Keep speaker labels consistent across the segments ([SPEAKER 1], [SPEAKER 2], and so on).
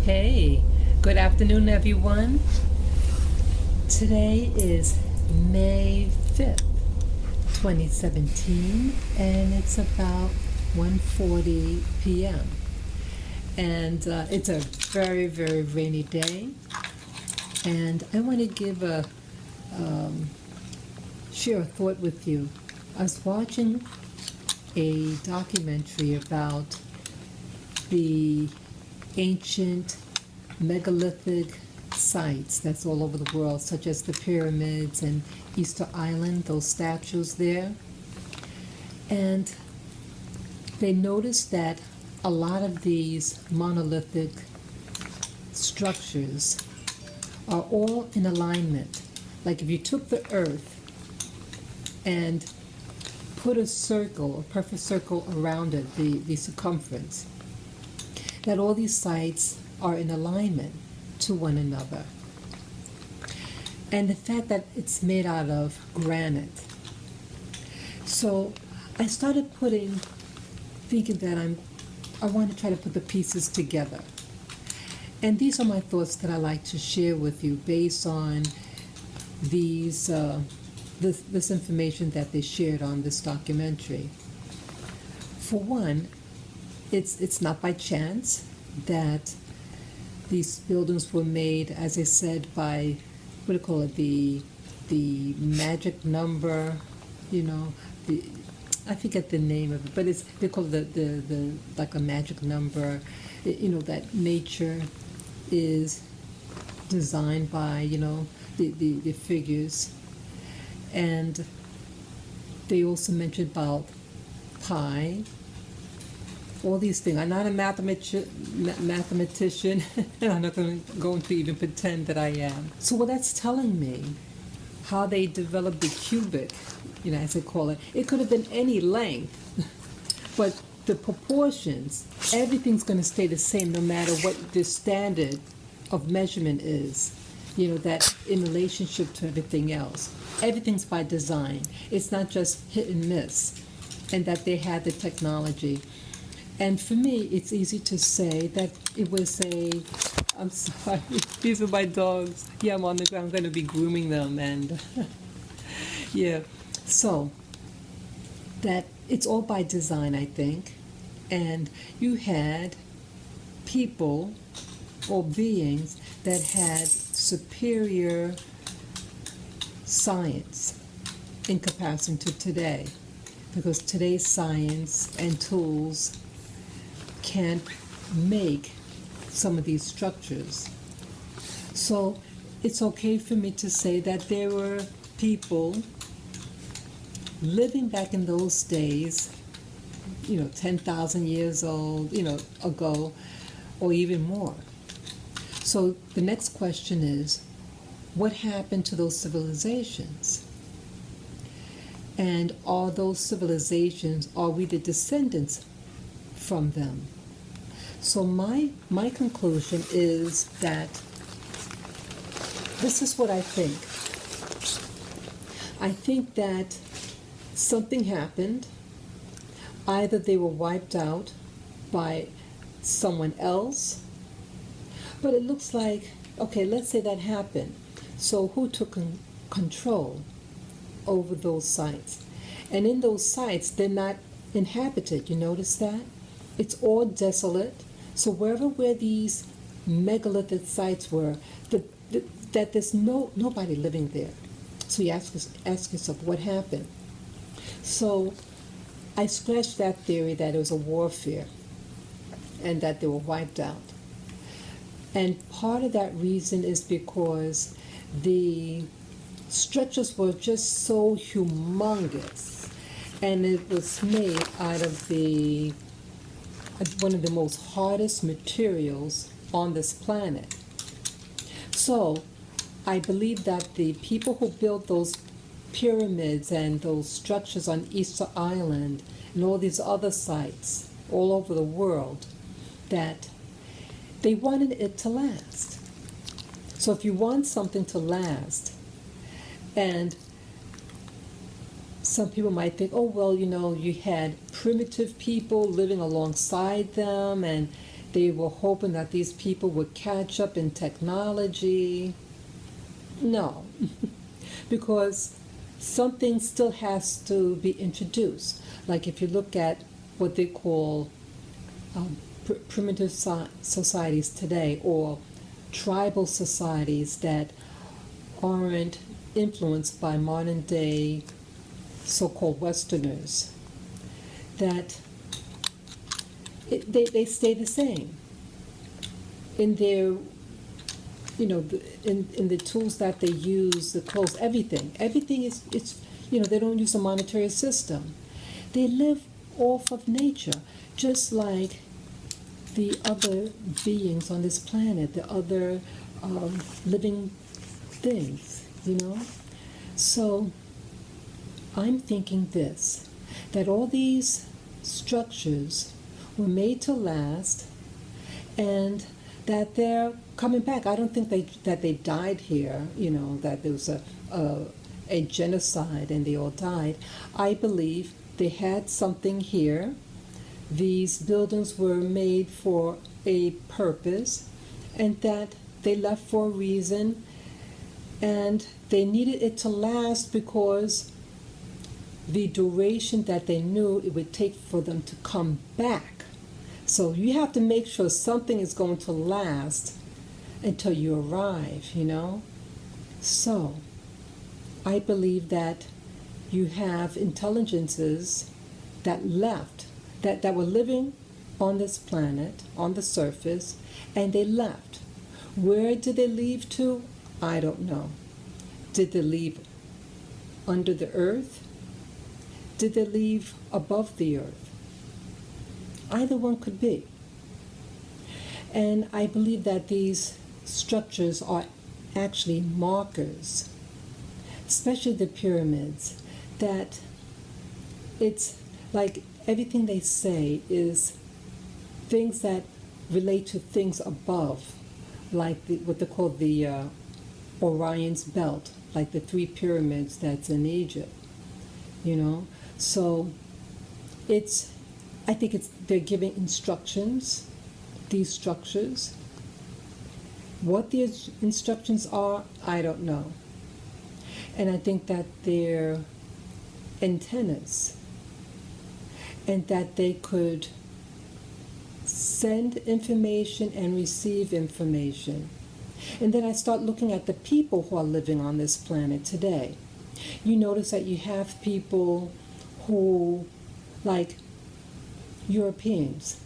[SPEAKER 1] Hey, good afternoon, everyone. Today is May 5th, 2017, and it's about 1:40 p.m. And it's a very, very rainy day. And I want to share a thought with you. I was watching a documentary about the ancient megalithic sites that's all over the world, such as the pyramids and Easter Island, those statues there. And they noticed that a lot of these monolithic structures are all in alignment. Like if you took the earth and put a circle, a perfect circle around it, the circumference, that all these sites are in alignment to one another. And the fact that it's made out of granite. So I started thinking that I want to try to put the pieces together. And these are my thoughts that I like to share with you based on this information that they shared on this documentary. For one, it's not by chance that these buildings were made, as I said, by, what do you call it, the magic number, I forget the name of it, but they call it the like a magic number, that nature is designed by, the figures. And they also mentioned about pi, all these things. I'm not a mathematician, and I'm not going to even pretend that I am. So what that's telling me, how they developed the cubic, as they call it, it could have been any length, but the proportions, everything's going to stay the same no matter what the standard of measurement is, that in relationship to everything else. Everything's by design. It's not just hit and miss, and that they had the technology. And for me, it's easy to say that it was I'm sorry, these are my dogs. Yeah, I'm on the ground, I'm going to be grooming them, and yeah. So, that it's all by design, I think. And you had people or beings that had superior science in comparison to today, because today's science and tools can't make some of these structures. So it's okay for me to say that there were people living back in those days, 10,000 years old, ago, or even more. So the next question is, what happened to those civilizations? And are those civilizations, are we the descendants from them? So my conclusion is that this is what I think. I think that something happened. Either they were wiped out by someone else, but it looks like, okay, let's say that happened. So who took control over those sites? And in those sites, they're not inhabited. You notice that? It's all desolate. So where these megalithic sites were, that there's nobody living there. So you ask yourself, what happened? So I scratched that theory that it was a warfare and that they were wiped out. And part of that reason is because the structures were just so humongous, and it was made out of one of the most hardest materials on this planet. So I believe that the people who built those pyramids and those structures on Easter Island and all these other sites all over the world, that they wanted it to last. So if you want something to last, and some people might think, oh, well, you had primitive people living alongside them, and they were hoping that these people would catch up in technology. No, because something still has to be introduced. Like if you look at what they call primitive societies today, or tribal societies that aren't influenced by modern day so-called Westerners, that they stay the same in their, in the tools that they use, the clothes, everything. Everything is, they don't use a monetary system. They live off of nature, just like the other beings on this planet, the other living things, So I'm thinking this, that all these structures were made to last, and that they're coming back. I don't think that they died here, that there was a genocide and they all died. I believe they had something here. These buildings were made for a purpose, and that they left for a reason, and they needed it to last because the duration that they knew it would take for them to come back. So you have to make sure something is going to last until you arrive, So I believe that you have intelligences that left, that were living on this planet, on the surface, and they left. Where did they leave to? I don't know. Did they leave under the earth? Did they leave above the earth? Either one could be. And I believe that these structures are actually markers, especially the pyramids, that it's like everything they say is things that relate to things above, like what they call the Orion's belt, like the 3 pyramids that's in Egypt, So I think they're giving instructions, these structures. What the instructions are, I don't know. And I think that they're antennas, and that they could send information and receive information. And then I start looking at the people who are living on this planet today. You notice that you have people who, like Europeans,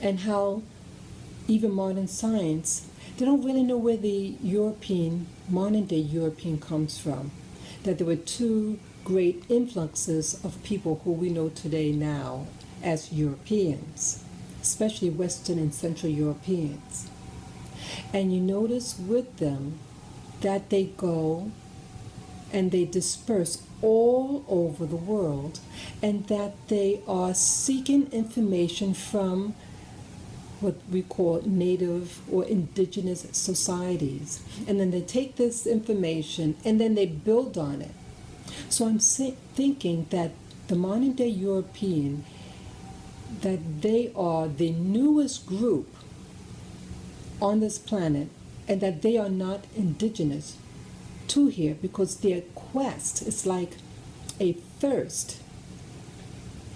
[SPEAKER 1] and how even modern science, they don't really know where the modern day European comes from. That there were 2 great influxes of people who we know today now as Europeans, especially Western and Central Europeans. And you notice with them that they go and they disperse all over the world, and that they are seeking information from what we call native or indigenous societies. And then they take this information and then they build on it. So I'm thinking that the modern day European, that they are the newest group on this planet, and that they are not indigenous to here, because their quest is like a thirst,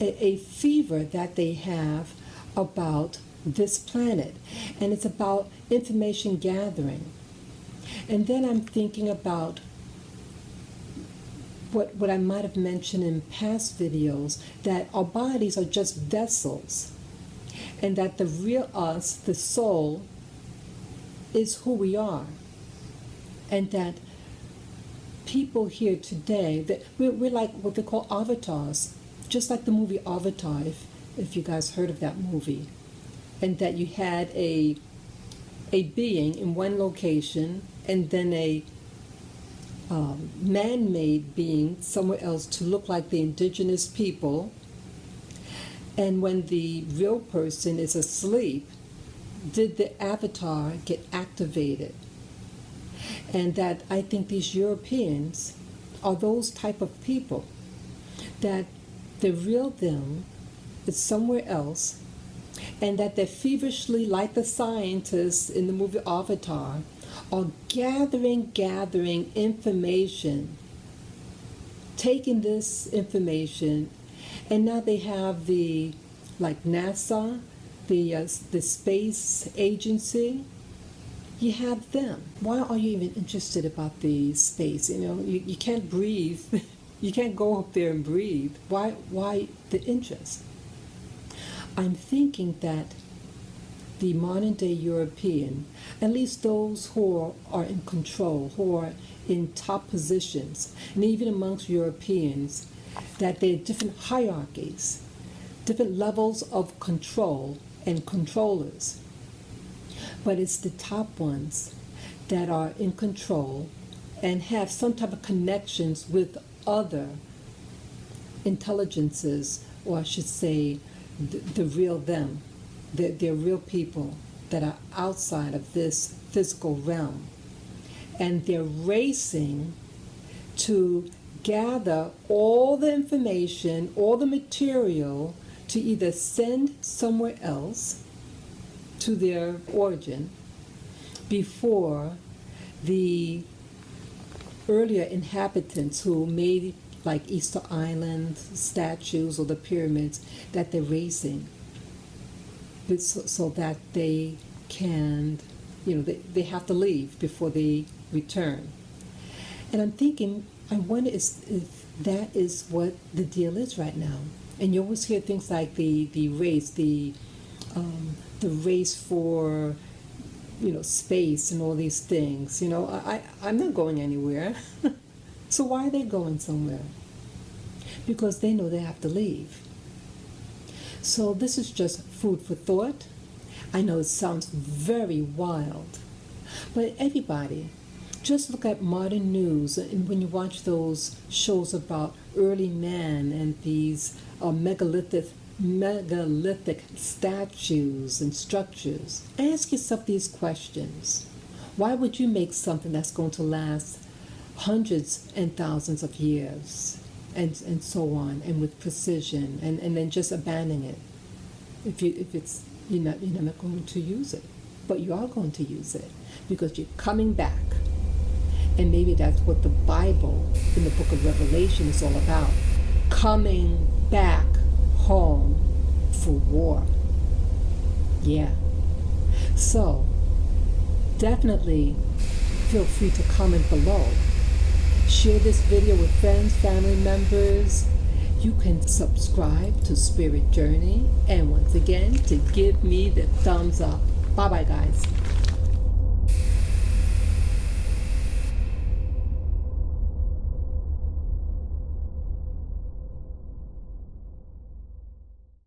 [SPEAKER 1] a fever that they have about this planet, and it's about information gathering. And then I'm thinking about what I might have mentioned in past videos, that our bodies are just vessels, and that the real us, the soul, is who we are, and that people here today, that we're like what they call avatars, just like the movie Avatar, if you guys heard of that movie, and that you had a being in one location, and then a man-made being somewhere else to look like the indigenous people, and when the real person is asleep, did the avatar get activated? And that I think these Europeans are those type of people, that the real them is somewhere else, and that they feverishly, like the scientists in the movie Avatar, are gathering information, taking this information, and now they have like NASA, the space agency. You have them. Why are you even interested about the space? You can't breathe. You can't go up there and breathe. Why the interest? I'm thinking that the modern day European, at least those who are in control, who are in top positions, and even amongst Europeans, that there are different hierarchies, different levels of control and controllers. But it's the top ones that are in control and have some type of connections with other intelligences, or I should say the real them. They're real people that are outside of this physical realm. And they're racing to gather all the information, all the material, to either send somewhere else to their origin before the earlier inhabitants who made like Easter Island statues or the pyramids, that they're racing so that they can, they have to leave before they return. And I'm thinking, I wonder if that is what the deal is right now. And you always hear things like the race, the race for space and all these things. I'm not going anywhere. So why are they going somewhere? Because they know they have to leave. So this is just food for thought. I know it sounds very wild, but everybody, just look at modern news, and when you watch those shows about early man and these megalithic statues and structures, ask yourself these questions. Why would you make something that's going to last hundreds and thousands of years, and so on, and with precision, and then just abandon it if you're not going to use it? But you are going to use it because you're coming back. And maybe that's what the Bible in the book of Revelation is all about. Coming back home for war. Yeah. So definitely feel free to comment below. Share this video with friends, family members. You can subscribe to Spirit Journey. And once again, to give me the thumbs up. Bye-bye, guys.